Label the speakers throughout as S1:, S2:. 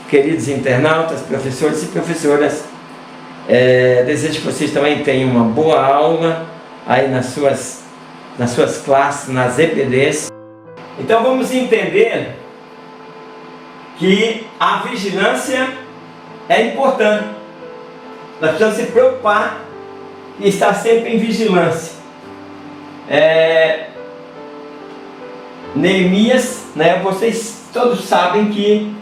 S1: queridos internautas, professores e professoras. Desejo que vocês também tenham uma boa aula aí nas suas classes, nas EPDs. Então vamos entender que a vigilância é importante. Nós precisamos se preocupar e estar sempre em vigilância. Neemias, vocês todos sabem que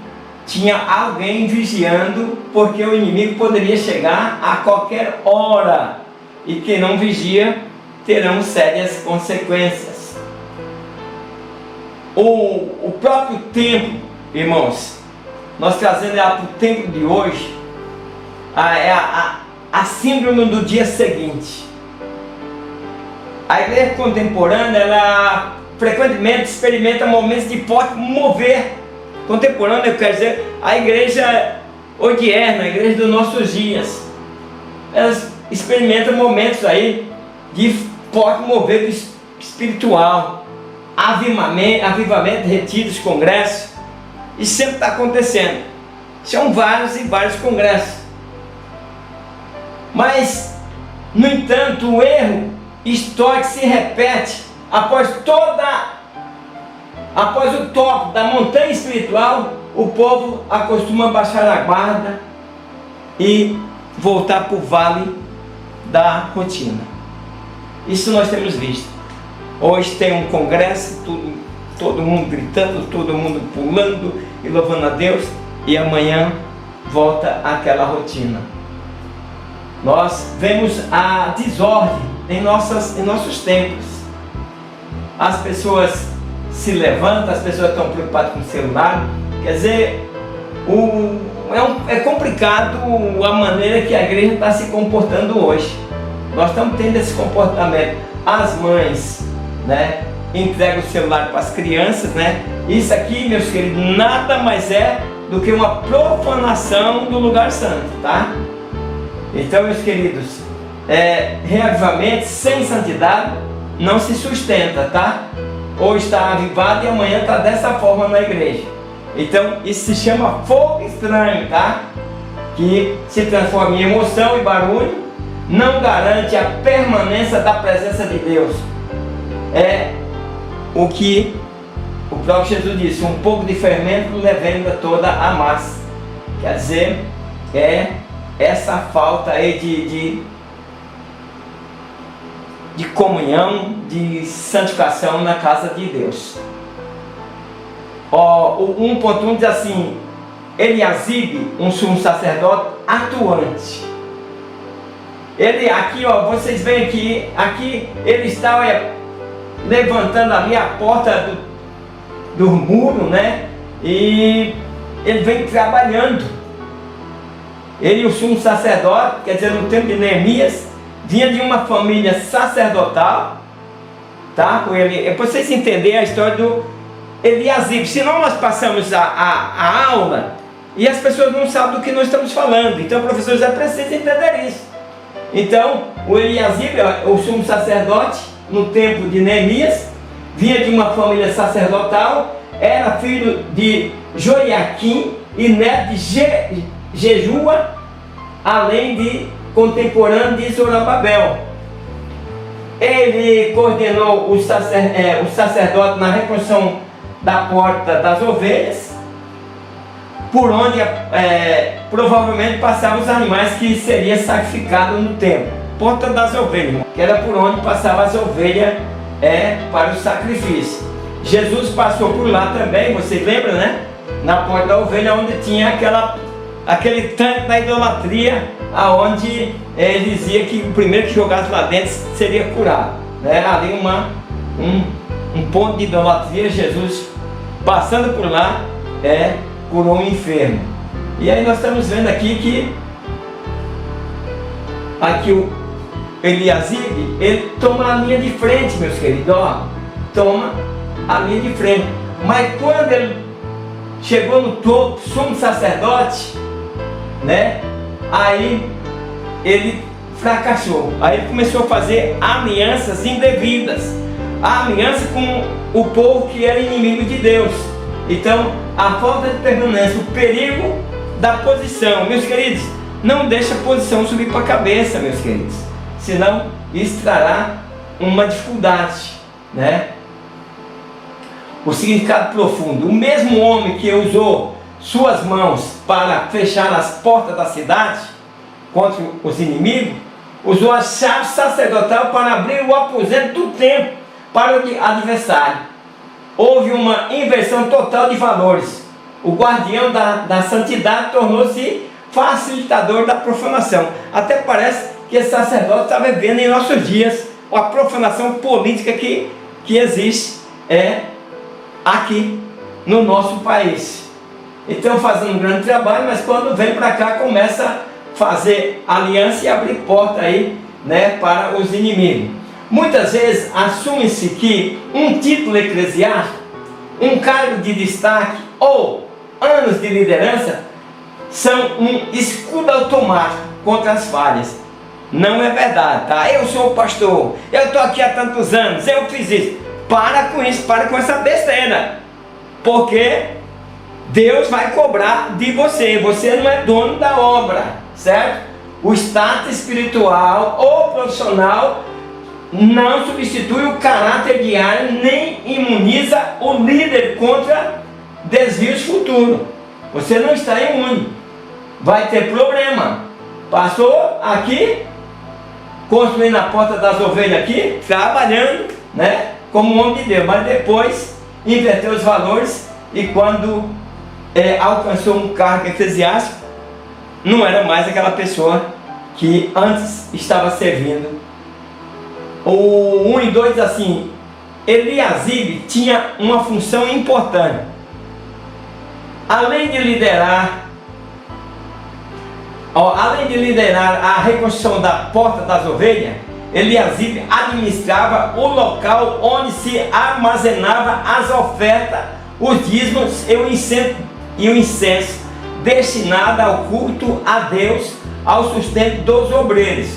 S1: tinha alguém vigiando, porque o inimigo poderia chegar a qualquer hora, e quem não vigia terão sérias consequências. O próprio tempo, irmãos, nós trazendo ela para o tempo de hoje, a síndrome do dia seguinte. A igreja contemporânea, ela frequentemente experimenta momentos de forte mover. Contemporânea, eu quero dizer, a igreja odierna, a igreja dos nossos dias, elas experimentam momentos aí de forte mover espiritual, avivamento, retiros, congressos. Isso sempre está acontecendo. São vários e vários congressos. Mas, no entanto, o erro histórico se repete após o topo da montanha espiritual. O povo acostuma baixar a guarda e voltar para o vale da rotina. Isso nós temos visto. Hoje tem um congresso, todo mundo gritando, todo mundo pulando e louvando a Deus, e amanhã volta àquela rotina. Nós vemos a desordem em nossos tempos. As pessoas se levantam, as pessoas estão preocupadas com o celular. Quer dizer, é complicado a maneira que a igreja está se comportando hoje. Nós estamos tendo esse comportamento. As mães, entregam o celular para as crianças, Isso aqui, meus queridos, nada mais é do que uma profanação do lugar santo, tá? Então, meus queridos, reavivamento sem santidade não se sustenta, tá? Hoje está avivado e amanhã está dessa forma na igreja. Então, isso se chama fogo estranho, tá? Que se transforma em emoção e barulho, não garante a permanência da presença de Deus. É o que o próprio Jesus disse: um pouco de fermento levando toda a massa. Quer dizer, essa falta aí de comunhão, de santificação na casa de Deus. O 1.1 diz assim: Eliasibe, um sumo sacerdote atuante. Ele aqui, vocês veem aqui ele está levantando ali a porta do muro, e ele vem trabalhando. Ele, o sumo sacerdote, quer dizer, no tempo de Neemias, vinha de uma família sacerdotal, tá? Para vocês entenderem a história do Eliasibe. Senão nós passamos a aula e as pessoas não sabem do que nós estamos falando. Então o professor já precisa entender isso. Então o Eliasibe, o sumo sacerdote, no tempo de Neemias, vinha de uma família sacerdotal, era filho de Joiaquim e neto de Jesua, além de contemporâneo de Zorobabel. Ele coordenou o sacerdote na reconstrução da porta das ovelhas, por onde provavelmente passavam os animais que seriam sacrificados no templo. Porta das ovelhas, que era por onde passavam as ovelhas para o sacrifício. Jesus passou por lá também, vocês lembram, na porta da ovelha, onde tinha aquele tanque da idolatria, aonde ele dizia que o primeiro que jogasse lá dentro seria curado. Ali um ponto de idolatria. Jesus, passando por lá, curou um enfermo. E aí nós estamos vendo aqui o Eliasibe, ele toma a linha de frente, meus queridos, toma a linha de frente. Mas quando ele chegou no topo, sumo sacerdote, aí ele fracassou. Aí ele começou a fazer alianças indevidas, a aliança com o povo que era inimigo de Deus. Então a falta de permanência, o perigo da posição. Meus queridos, não deixe a posição subir para a cabeça, meus queridos, senão isso trará uma dificuldade, né? O significado profundo: o mesmo homem que usou suas mãos para fechar as portas da cidade contra os inimigos, usou a chave sacerdotal para abrir o aposento do templo para o adversário. Houve uma inversão total de valores. O guardião da santidade tornou-se facilitador da profanação. Até parece que esse sacerdote está vivendo em nossos dias a profanação política que existe aqui no nosso país. Então, fazendo um grande trabalho, mas quando vem para cá começa a fazer aliança e abrir porta aí, né, para os inimigos. Muitas vezes assume-se que um título eclesiástico, um cargo de destaque ou anos de liderança são um escudo automático contra as falhas. Não é verdade, tá? Eu sou o pastor, eu estou aqui há tantos anos, eu fiz isso. Para com isso, para com essa besteira, porque Deus vai cobrar de você. Você não é dono da obra, certo? O status espiritual ou profissional não substitui o caráter diário, nem imuniza o líder contra desvios futuros. Você não está imune, vai ter problema. Passou aqui, construindo a porta das ovelhas aqui, trabalhando, né, como homem de Deus, mas depois inverteu os valores e quando alcançou um cargo eclesiástico, não era mais aquela pessoa que antes estava servindo. O 1 e 2 diz assim: Eliasibe tinha uma função importante. Além de liderar a reconstrução da porta das ovelhas, Eliasibe administrava o local onde se armazenava as ofertas, os dízimos e o incenso, destinado ao culto a Deus, ao sustento dos obreiros.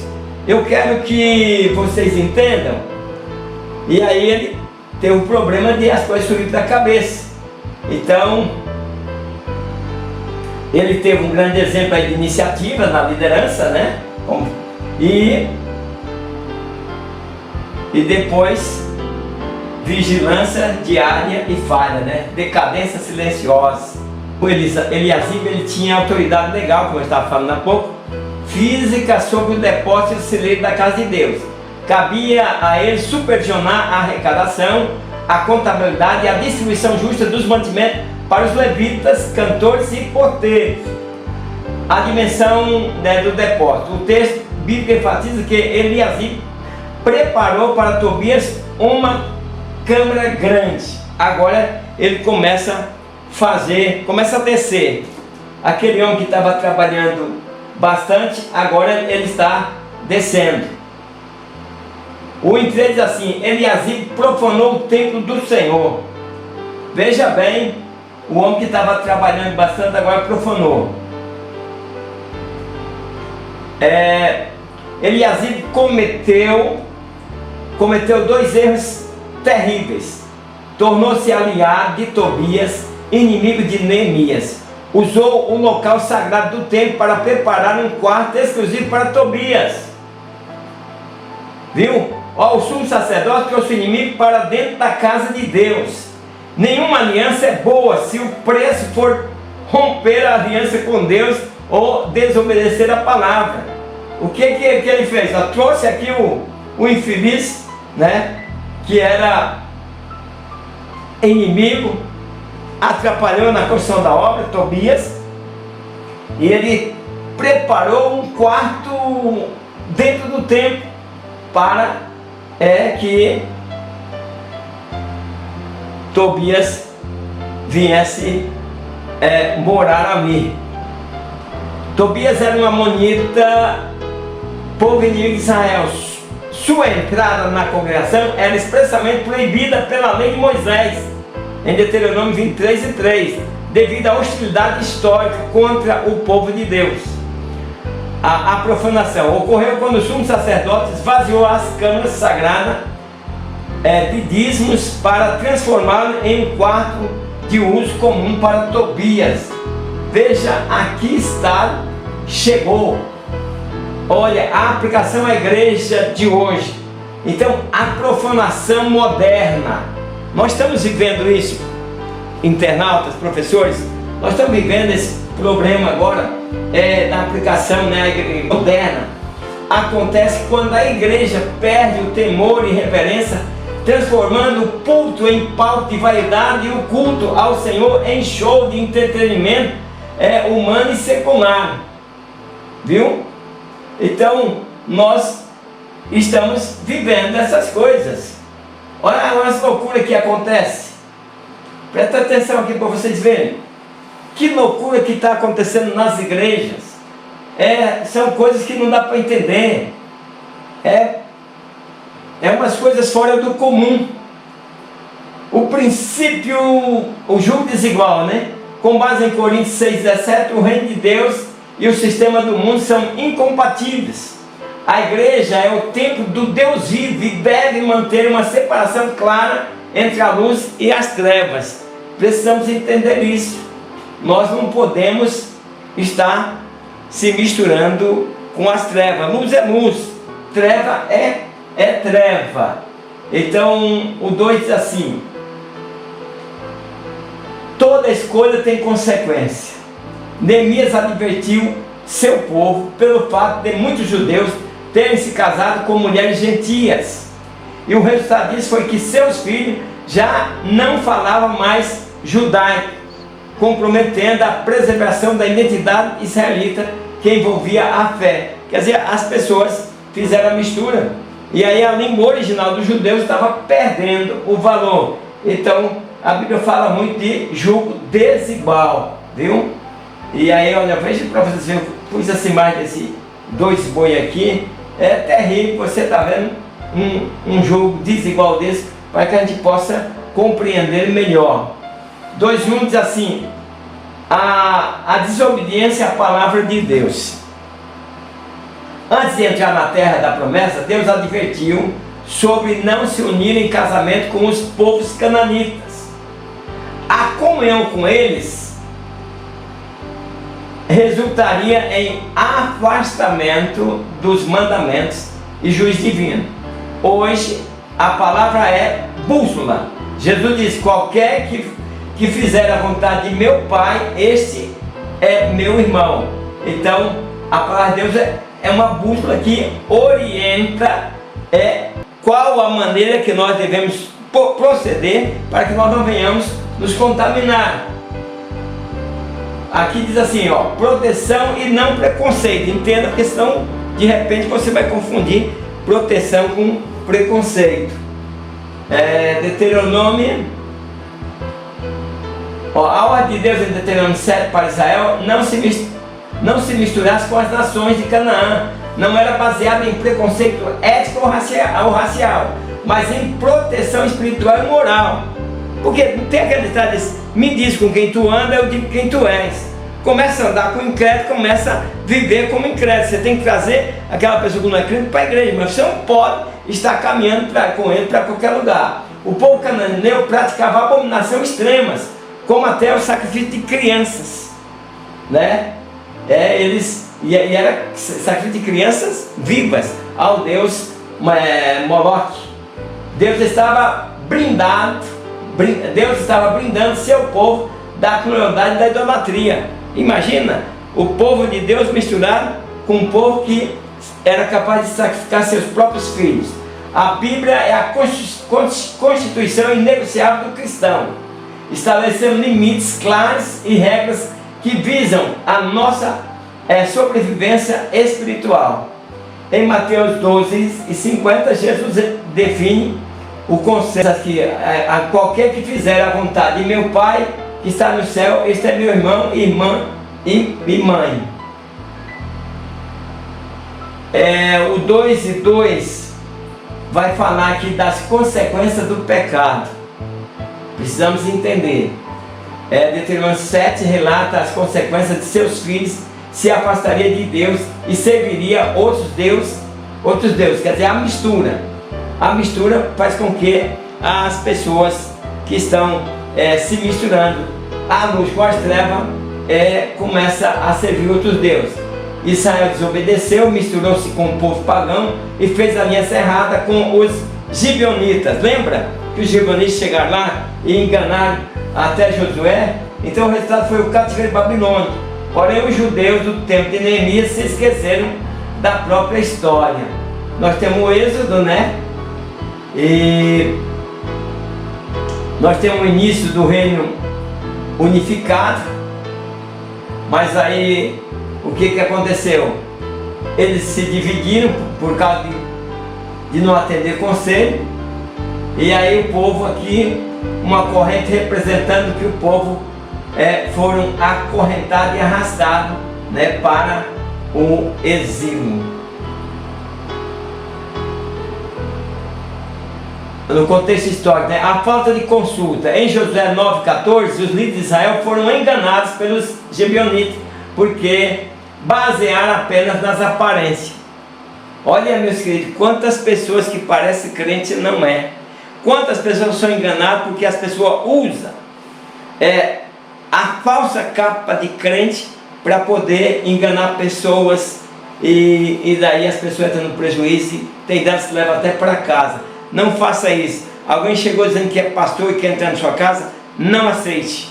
S1: Eu quero que vocês entendam. E aí ele teve um problema de as coisas subirem da cabeça. Então, ele teve um grande exemplo aí de iniciativa na liderança, né? E depois vigilância diária e falha, né? Decadência silenciosa. O Eliasibe, ele tinha autoridade legal, como eu estava falando há pouco, física sobre o depósito de celeiro da casa de Deus. Cabia a ele supervisionar a arrecadação, a contabilidade e a distribuição justa dos mantimentos para os levitas, cantores e porteiros. A dimensão, né, do depósito. O texto bíblico enfatiza que Eliasibe preparou para Tobias uma câmara grande. Agora ele começa a descer. Aquele homem que estava trabalhando bastante, agora ele está descendo. O 3 diz assim: Eliasibe profanou o templo do Senhor. Veja bem, o homem que estava trabalhando bastante agora profanou. Eliasibe cometeu 2 erros terríveis. Tornou-se aliado de Tobias, inimigo de Neemias. Usou o local sagrado do templo para preparar um quarto exclusivo para Tobias. Viu? O sumo sacerdote trouxe o inimigo para dentro da casa de Deus. Nenhuma aliança é boa se o preço for romper a aliança com Deus ou desobedecer a palavra. O que ele fez? Trouxe aqui o infeliz, né, que era inimigo, atrapalhou na construção da obra, Tobias, e ele preparou um quarto dentro do templo para que Tobias viesse morar ali. Tobias era um amonita, povo inimigo de Israel. Sua entrada na congregação era expressamente proibida pela lei de Moisés, em Deuteronômio 23:3, devido à hostilidade histórica contra o povo de Deus. A profanação ocorreu quando o sumo sacerdote esvaziou as câmaras sagradas de dízimos para transformá-lo em um quarto de uso comum para Tobias. veja, aqui está, chegou. Olha, a aplicação à igreja de hoje. Então, a profanação moderna. Nós estamos vivendo isso, internautas, professores, nós estamos vivendo esse problema agora da aplicação, né, moderna. Acontece quando a igreja perde o temor e reverência, transformando o culto em pauta de vaidade e o culto ao Senhor em show de entretenimento humano e secular. Viu? Então, nós estamos vivendo essas coisas. Olha as loucuras que acontece. Presta atenção aqui para vocês verem. Que loucura que está acontecendo nas igrejas. São coisas que não dá para entender. Umas coisas fora do comum. O princípio, o jugo desigual, né? Com base em Coríntios 6,17, o reino de Deus e o sistema do mundo são incompatíveis. A igreja é o templo do Deus vivo e deve manter uma separação clara entre a luz e as trevas. Precisamos entender isso. Nós não podemos estar se misturando com as trevas. Luz é luz, treva é treva. Então o 2 diz assim: toda escolha tem consequência. Neemias advertiu seu povo pelo fato de muitos judeus terem se casado com mulheres gentias, e o resultado disso foi que seus filhos já não falavam mais judaico, comprometendo a preservação da identidade israelita que envolvia a fé. Quer dizer, as pessoas fizeram a mistura, e aí a língua original dos judeus estava perdendo o valor. Então a Bíblia fala muito de jugo desigual, viu? E aí, olha, veja para vocês verem, eu pus essa imagem desse 2 boi aqui. É terrível, você está vendo um jogo desigual desse, para que a gente possa compreender melhor. 2:1 diz assim: a desobediência à palavra de Deus. Antes de entrar na terra da promessa, Deus advertiu sobre não se unir em casamento com os povos cananitas. A comunhão com eles resultaria em afastamento dos mandamentos e juízo divino. Hoje a palavra é bússola. Jesus diz: qualquer que fizer a vontade de meu Pai, este é meu irmão. Então a palavra de Deus é uma bússola que orienta qual a maneira que nós devemos proceder para que nós não venhamos nos contaminar. Aqui diz assim, ó, proteção e não preconceito. Entenda, porque senão de repente você vai confundir proteção com preconceito. Deuteronômio, a ordem de Deus em Deuteronômio 7 para Israel não se misturasse com as nações de Canaã. Não era baseado em preconceito ético ou racial, mas em proteção espiritual e moral. Porque não tem aquele ditado desse: me diz com quem tu anda, eu digo quem tu és. Começa a andar com incrédulo, começa a viver como incrédulo. Você tem que trazer aquela pessoa que não é crente para a igreja, mas você não pode estar caminhando com ele para qualquer lugar. O povo cananeu praticava abominações extremas, como até o sacrifício de crianças, né? E era sacrifício de crianças vivas ao deus Moloque. Deus estava brindando seu povo da crueldade e da idolatria. Imagina o povo de Deus misturado com um povo que era capaz de sacrificar seus próprios filhos. A Bíblia é a constituição inegociável do cristão, estabelecendo limites claros e regras que visam a nossa sobrevivência espiritual. Em Mateus 12:50, Jesus define o conceito que a qualquer que fizer a vontade de meu Pai que está no céu, este é meu irmão, irmã e mãe. O 2:2 vai falar aqui das consequências do pecado. Precisamos entender. Deuteronômio 7 relata as consequências de seus filhos se afastaria de Deus e serviria outros deuses, quer dizer, a mistura. A mistura faz com que as pessoas que estão se misturando a luz com as trevas começa a servir outros deuses. Israel desobedeceu, misturou-se com o povo pagão e fez aliança errada com os gibeonitas. Lembra que os gibeonitas chegaram lá e enganaram até Josué? Então o resultado foi o cativeiro babilônico. Porém os judeus do tempo de Neemias se esqueceram da própria história. Nós temos o êxodo, né? E nós temos o início do reino unificado. Mas aí o que aconteceu? Eles se dividiram por causa de não atender conselho. E aí o povo aqui, uma corrente representando que o povo foram acorrentados e arrastados, né, para o exílio. No contexto histórico, né, a falta de consulta. Em Josué 9,14, os líderes de Israel foram enganados pelos gibeonitas, porque basearam apenas nas aparências. Olha, meus queridos, quantas pessoas que parecem crente não é. Quantas pessoas são enganadas porque as pessoas usam a falsa capa de crente para poder enganar pessoas, e daí as pessoas entram no prejuízo e tem dado se leva até para casa. Não faça isso. Alguém chegou dizendo que é pastor e quer entrar na sua casa, não aceite.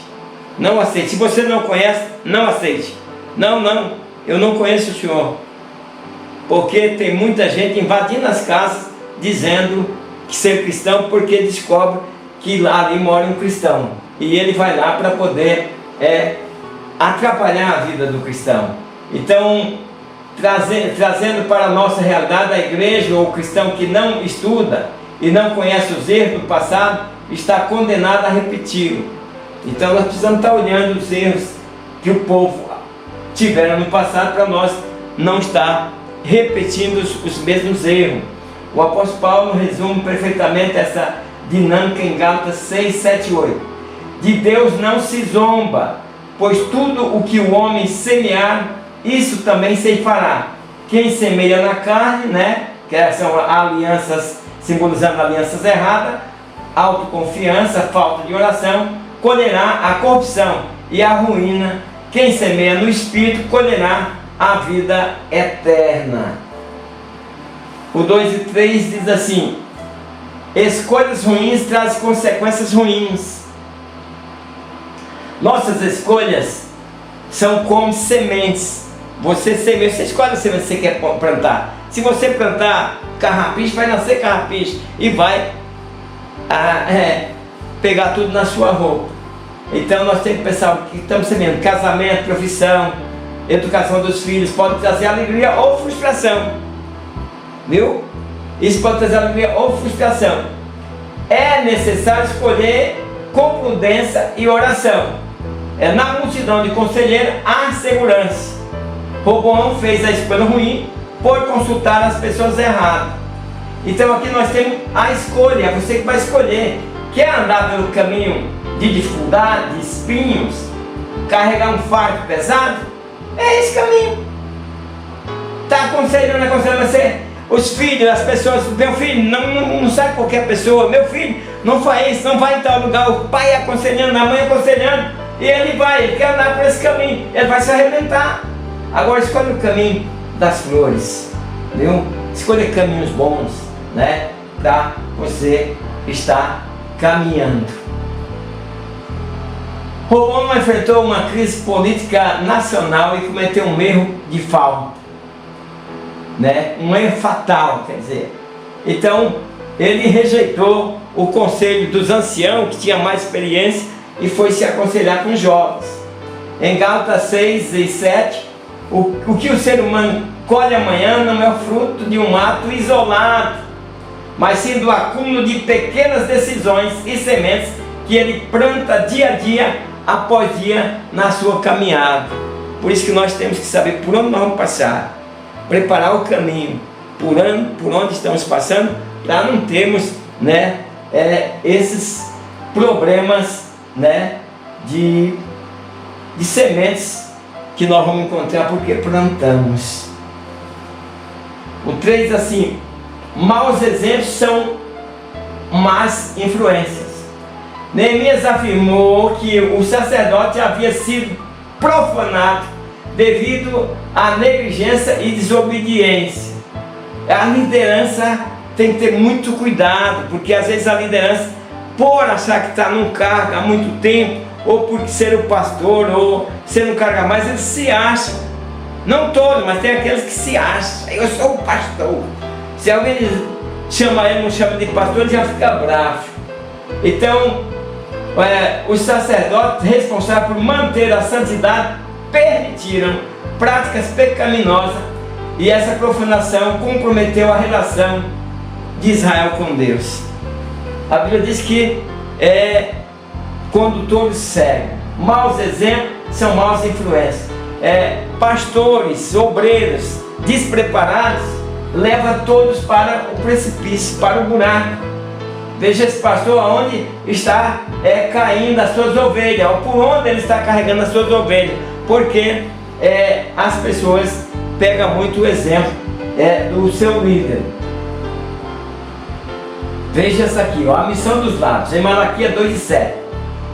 S1: Não aceite. Se você não conhece, não aceite. Não, eu não conheço o senhor. Porque tem muita gente invadindo as casas dizendo que ser cristão, porque descobre que lá ali mora um cristão. E ele vai lá para poder atrapalhar a vida do cristão. Então, trazendo para a nossa realidade, a igreja ou o cristão que não estuda e não conhece os erros do passado, está condenado a repeti-lo. Então nós precisamos estar olhando os erros que o povo tiveram no passado, para nós não estar repetindo os mesmos erros. O apóstolo Paulo resume perfeitamente essa dinâmica em Gálatas 6, 7 e 8. De Deus não se zomba, pois tudo o que o homem semear, isso também ceifará. Quem semeia na carne, né, que são alianças, simbolizando alianças erradas, autoconfiança, falta de oração, colherá a corrupção e a ruína. Quem semeia no Espírito colherá a vida eterna. O 2 e 3 diz assim: escolhas ruins trazem consequências ruins. Nossas escolhas são como sementes. Você semeia, você escolhe a semente que você quer plantar. Se você plantar carrapicho, vai nascer carrapicho e vai pegar tudo na sua roupa. Então nós temos que pensar o que estamos semeando. Casamento, profissão, educação dos filhos pode trazer alegria ou frustração, viu? Isso pode trazer alegria ou frustração. É necessário escolher com prudência e oração. Na multidão de conselheiros há segurança. Roboão fez a escolha ruim por consultar as pessoas erradas. Então aqui nós temos a escolha, é você que vai escolher. Quer andar pelo caminho de dificuldade, de espinhos, carregar um fardo pesado? É esse caminho. Está aconselhando você, os filhos, as pessoas. Meu filho, não sai qualquer pessoa. Meu filho, não faz isso, não vai em tal lugar. O pai aconselhando, a mãe aconselhando, e ele quer andar por esse caminho, ele vai se arrebentar. Agora escolha o caminho das flores, viu? Escolha caminhos bons, né? Para você estar caminhando. Roboão enfrentou uma crise política nacional e cometeu um erro de falta, né? Um erro fatal, quer dizer. Então ele rejeitou o conselho dos anciãos, que tinha mais experiência, e foi se aconselhar com os jovens. Em Gálatas 6 e 7, o que o ser humano colhe amanhã não é o fruto de um ato isolado, mas sim do acúmulo de pequenas decisões e sementes que ele planta dia a dia, após dia, na sua caminhada. Por isso que nós temos que saber por onde nós vamos passar, preparar o caminho, por onde estamos passando, para não termos, né, esses problemas, né, de sementes que nós vamos encontrar porque plantamos. O 3 assim: maus exemplos são más influências. Neemias afirmou que o sacerdote havia sido profanado devido à negligência e desobediência. A liderança tem que ter muito cuidado, porque às vezes a liderança, por achar que está num cargo há muito tempo, ou por ser o pastor, ou ser um cargo a mais, eles se acham. Não todos, mas tem aqueles que se acham. Eu sou o pastor. Se alguém chama ele, não chama de pastor, ele já fica bravo. Então, os sacerdotes responsáveis por manter a santidade permitiram práticas pecaminosas, e essa profanação comprometeu a relação de Israel com Deus. A Bíblia diz que condutores cegos, maus exemplos são maus influências. Pastores, obreiros despreparados levam todos para o precipício, para o buraco. Veja esse pastor aonde está caindo as suas ovelhas, ou por onde ele está carregando as suas ovelhas, porque as pessoas pegam muito o exemplo do seu líder. Veja essa aqui, a missão dos lábios, em Malaquias 2:7.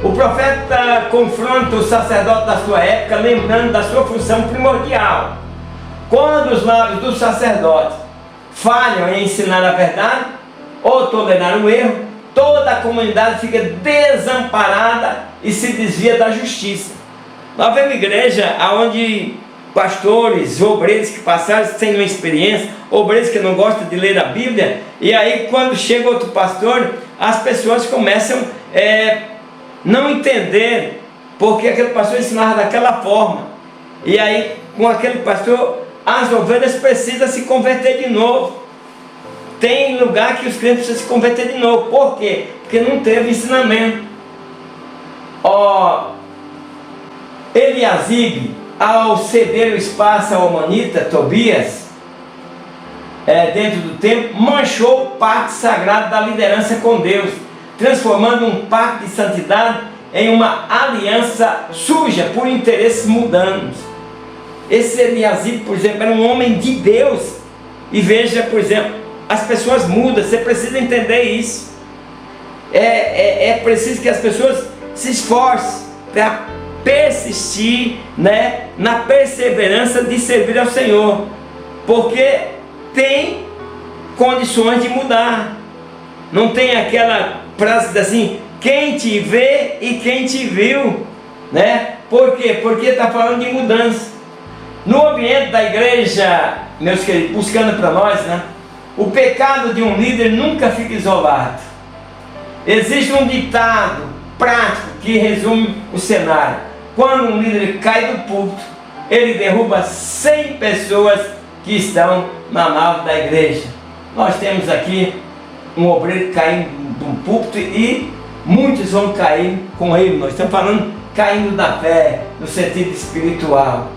S1: O profeta confronta o sacerdote da sua época, lembrando da sua função primordial. Quando os lábios do sacerdote falham em ensinar a verdade ou tolerar o erro, toda a comunidade fica desamparada e se desvia da justiça. Nós vemos igreja onde pastores, obreiros que passaram sem uma experiência, obreiros que não gostam de ler a Bíblia, e aí quando chega outro pastor, as pessoas começam não entender porque aquele pastor ensinava daquela forma, e aí com aquele pastor as ovelhas precisam se converter de novo. Tem lugar que os crentes precisam se converter de novo. Por quê? Porque não teve ensinamento. Eliasibe, ao ceder o espaço ao amonita Tobias, dentro do templo, manchou o pacto sagrado da liderança com Deus, transformando um pacto de santidade em uma aliança suja por interesses mundanos. Esse Eliasibe, por exemplo, era um homem de Deus. E veja, por exemplo, as pessoas mudam, você precisa entender isso. É preciso que as pessoas se esforcem para persistir, na perseverança de servir ao Senhor, porque tem condições de mudar. Não tem aquela frase assim, quem te vê e quem te viu, Por quê? Porque está falando de mudança. No ambiente da igreja, meus queridos, buscando para nós, o pecado de um líder nunca fica isolado. Existe um ditado prático que resume o cenário. Quando um líder cai do púlpito, ele derruba 100 pessoas que estão na nave da igreja. Nós temos aqui um obreiro caindo do púlpito e muitos vão cair com ele. Nós estamos falando caindo da fé, no sentido espiritual.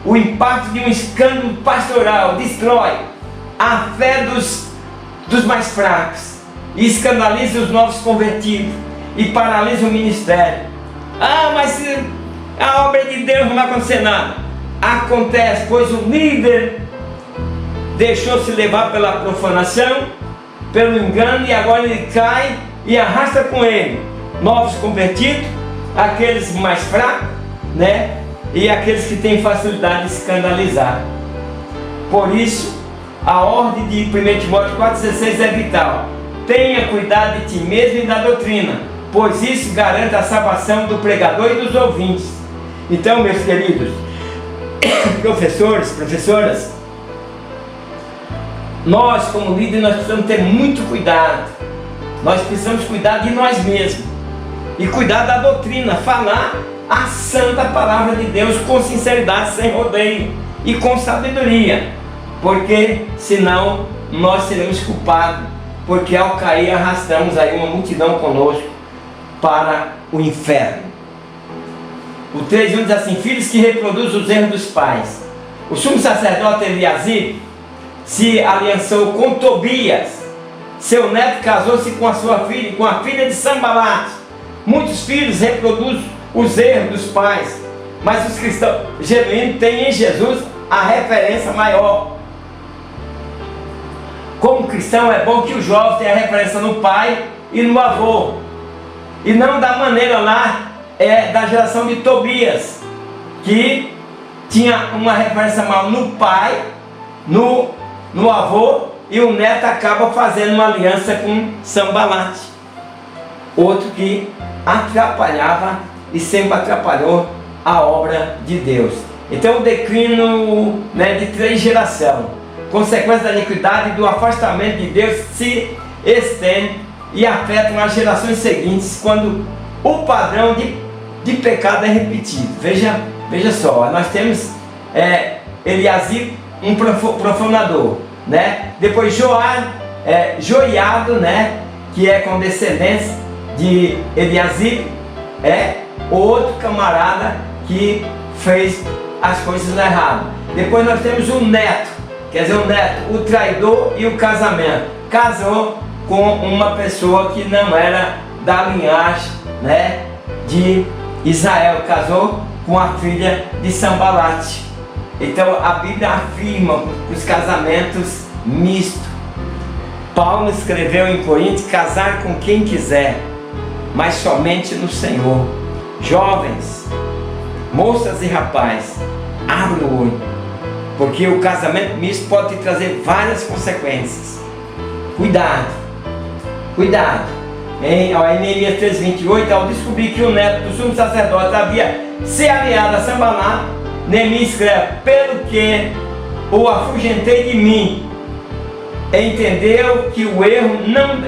S1: O impacto de um escândalo pastoral destrói a fé dos mais fracos, e escandaliza os novos convertidos, e paralisa o ministério. Mas a obra de Deus não vai acontecer nada. Acontece, pois o líder deixou-se levar pela profanação, pelo engano, e agora ele cai e arrasta com ele novos convertidos, aqueles mais fracos, e aqueles que têm facilidade de escandalizar. Por isso, a ordem de 1 Timóteo 4,16 é vital. Tenha cuidado de ti mesmo e da doutrina, pois isso garante a salvação do pregador e dos ouvintes. Então, meus queridos professores, professoras, nós como líderes, nós precisamos ter muito cuidado. Nós precisamos cuidar de nós mesmos e cuidar da doutrina, falar a santa palavra de Deus com sinceridade, sem rodeio e com sabedoria, porque senão nós seremos culpados, porque ao cair arrastamos aí uma multidão conosco para o inferno. O 3:1 diz assim: filhos que reproduzem os erros dos pais. O sumo sacerdote Eliasibe se aliançou com Tobias. Seu neto casou-se com a sua filha, com a filha de Sambalate. Muitos filhos reproduzem os erros dos pais, mas os cristãos genuínos têm em Jesus a referência maior. Como cristão, é bom que o jovem tenha a referência no pai e no avô, e não da maneira lá da geração de Tobias, que tinha uma referência mal no pai, no avô, e o neto acaba fazendo uma aliança com Sanbalat, outro que atrapalhava e sempre atrapalhou a obra de Deus. Então o declínio, né, de 3 gerações, consequência da iniquidade e do afastamento de Deus, se estende e afetam as gerações seguintes, quando o padrão de pecado é repetido. Veja só, nós temos Eliasib, um profanador, né? Depois Joiado, né, que é com descendência de Eliasib, outro camarada que fez as coisas erradas. Depois nós temos o neto, quer dizer, o traidor e o casamento. Casou com uma pessoa que não era da linhagem, né, de Israel, casou com a filha de Sanbalat. Então a Bíblia afirma os casamentos mistos. Paulo escreveu em Coríntios: casar com quem quiser, mas somente no Senhor. Jovens, moças e rapazes, abre o olho, porque o casamento misto pode te trazer várias consequências. Cuidado. Em Neemias 3:28, ao descobrir que o neto do sumo sacerdote havia se aliado a Sanbalat, Neemias escreve: pelo que o afugentei de mim, entendeu que o erro não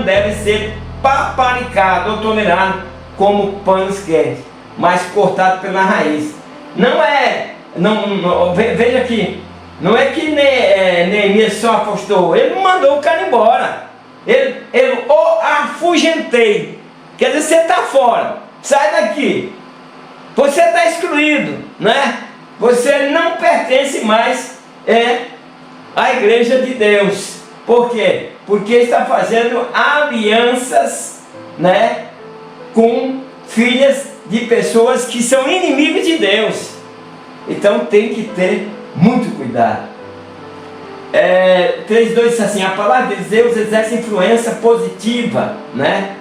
S1: deve ser paparicado ou tolerado como panos quentes, mas cortado pela raiz. Veja aqui, não é que Neemias só afastou, ele mandou o cara embora. Ele o afugentei, quer dizer, você está fora, sai daqui, você está excluído, né? Você não pertence mais à igreja de Deus. Por quê? Porque está fazendo alianças, né, com filhas de pessoas que são inimigos de Deus. Então tem que ter muito cuidado. 3:2 diz assim: a palavra de Deus exerce influência positiva, né?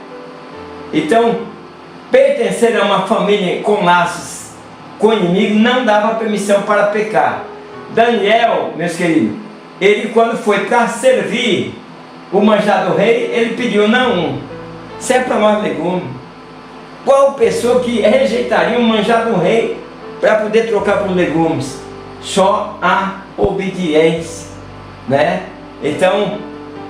S1: Então, pertencer a uma família com laços com inimigo não dava permissão para pecar. Daniel, meus queridos, ele quando foi para servir o manjar do rei, ele pediu: não, se é para nós legumes. Qual pessoa que rejeitaria o manjar do rei para poder trocar por legumes? Só a obediência, né? Então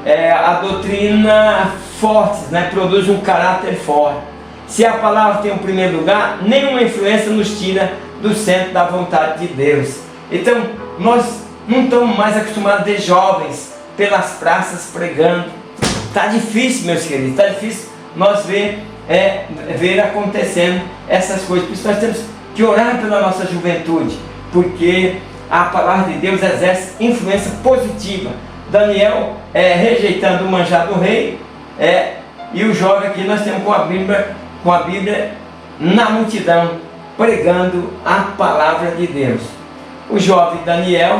S1: a doutrina forte, né, produz um caráter forte. Se a palavra tem o primeiro lugar, nenhuma influência nos tira do centro da vontade de Deus. Então nós não estamos mais acostumados a ver jovens pelas praças pregando. Está difícil, meus queridos, está difícil nós ver acontecendo essas coisas. Por isso nós temos que orar pela nossa juventude, porque a palavra de Deus exerce influência positiva. Daniel rejeitando o manjar do rei, e o jovem aqui nós temos com a Bíblia na multidão, pregando a palavra de Deus. O jovem Daniel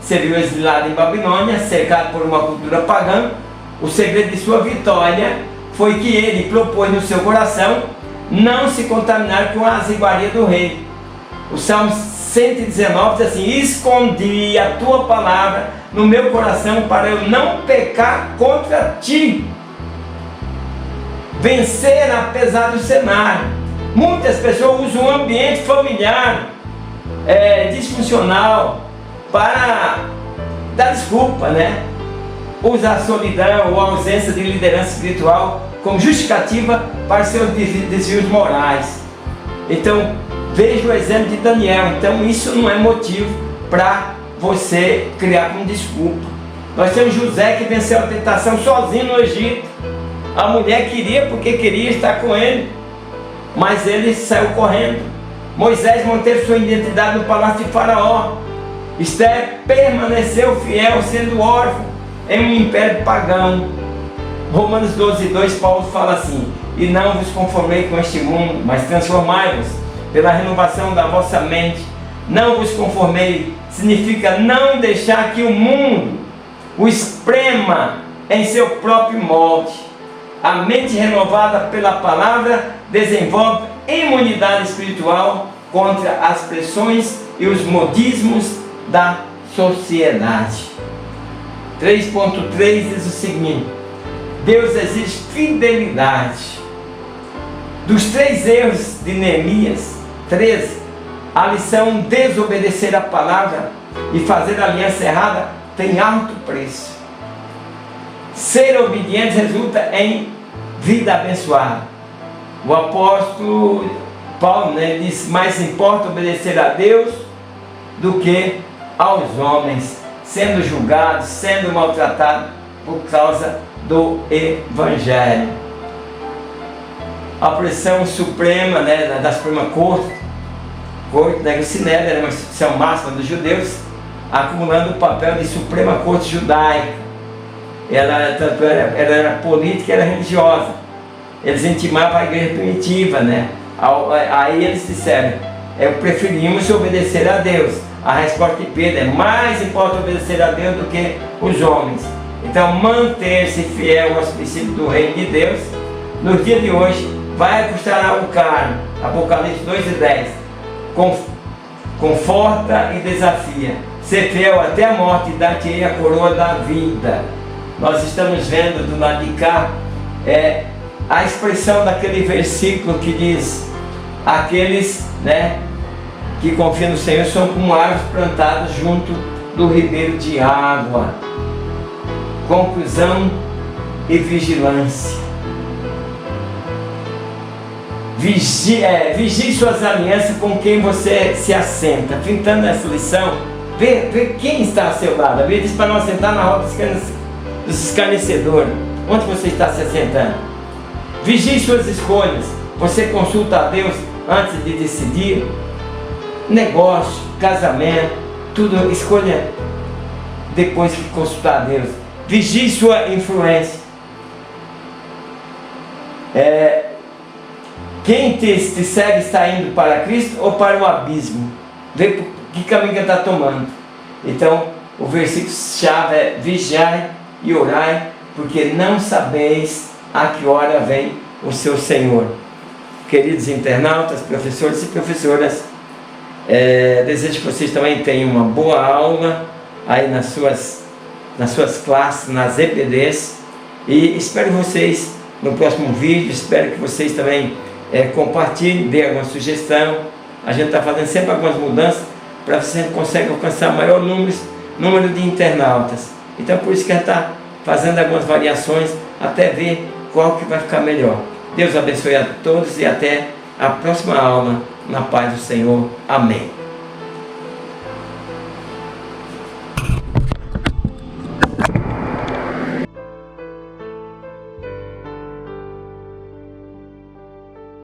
S1: se viu exilado em Babilônia, cercado por uma cultura pagã. O segredo de sua vitória foi que ele propôs no seu coração não se contaminar com as iguarias do rei. O Salmo 119 diz assim: escondi a tua palavra no meu coração para eu não pecar contra ti. Vencer apesar do cenário. Muitas pessoas usam um ambiente familiar disfuncional para dar desculpa, né? Usa a solidão ou a ausência de liderança espiritual como justificativa para seus desvios morais. Então, veja o exemplo de Daniel. Então, isso não é motivo para você criar como desculpa. Nós temos José, que venceu a tentação sozinho no Egito. A mulher queria porque queria estar com ele, mas ele saiu correndo. Moisés manteve sua identidade no palácio de Faraó. Esther permaneceu fiel, sendo órfão em um império pagão. Romanos 12:2, Paulo fala assim: e não vos conformei com este mundo, mas transformai-vos pela renovação da vossa mente. Não vos conformei significa não deixar que o mundo o esprema em seu próprio molde. A mente renovada pela palavra desenvolve imunidade espiritual contra as pressões e os modismos da sociedade. 3.3 diz o seguinte: Deus exige fidelidade. Dos 3 erros de Neemias 13, a lição desobedecer a palavra e fazer aliança errada tem alto preço. Ser obediente resulta em vida abençoada. O apóstolo Paulo, diz: mais importa obedecer a Deus do que aos homens, sendo julgados, sendo maltratados por causa do Evangelho. A pressão suprema, da Suprema Corte da Sinédria, era uma instituição máxima dos judeus, acumulando o papel de Suprema Corte Judaica. Ela era política e era religiosa. Eles intimavam a igreja primitiva, Aí eles disseram: preferimos obedecer a Deus. A resposta de Pedro é: mais importa obedecer a Deus do que os homens. Então, manter-se fiel aos princípios do reino de Deus, nos dias de hoje, vai custar algo caro. Apocalipse 2:10. Conforta e desafia. Ser fiel até a morte e dar-te a coroa da vida. Nós estamos vendo do lado de cá a expressão daquele versículo que diz: aqueles que confiam no Senhor são como árvores plantadas junto do ribeiro de água. Conclusão e vigilância. Vigie suas alianças com quem você se assenta. Fintando essa lição, vê quem está ao seu lado. A Bíblia diz para não assentar na roda dos escarnecedores. Onde você está se assentando? Vigie suas escolhas. Você consulta a Deus antes de decidir? Negócio, casamento, tudo escolha depois que consultar a Deus. Vigie sua influência. Quem te segue está indo para Cristo ou para o abismo? Vê que caminho que ele está tomando. Então, o versículo chave é: vigiai e orai, porque não sabeis a que hora vem o seu Senhor. Queridos internautas, professores e professoras, desejo que vocês também tenham uma boa aula aí nas suas classes, nas EPDs, e espero vocês no próximo vídeo. Espero que vocês também compartilhem, dê alguma sugestão. A gente está fazendo sempre algumas mudanças para que você consiga alcançar maior número de internautas. Então, por isso que a gente está fazendo algumas variações até ver qual que vai ficar melhor. Deus abençoe a todos e até a próxima aula, na paz do Senhor. Amém.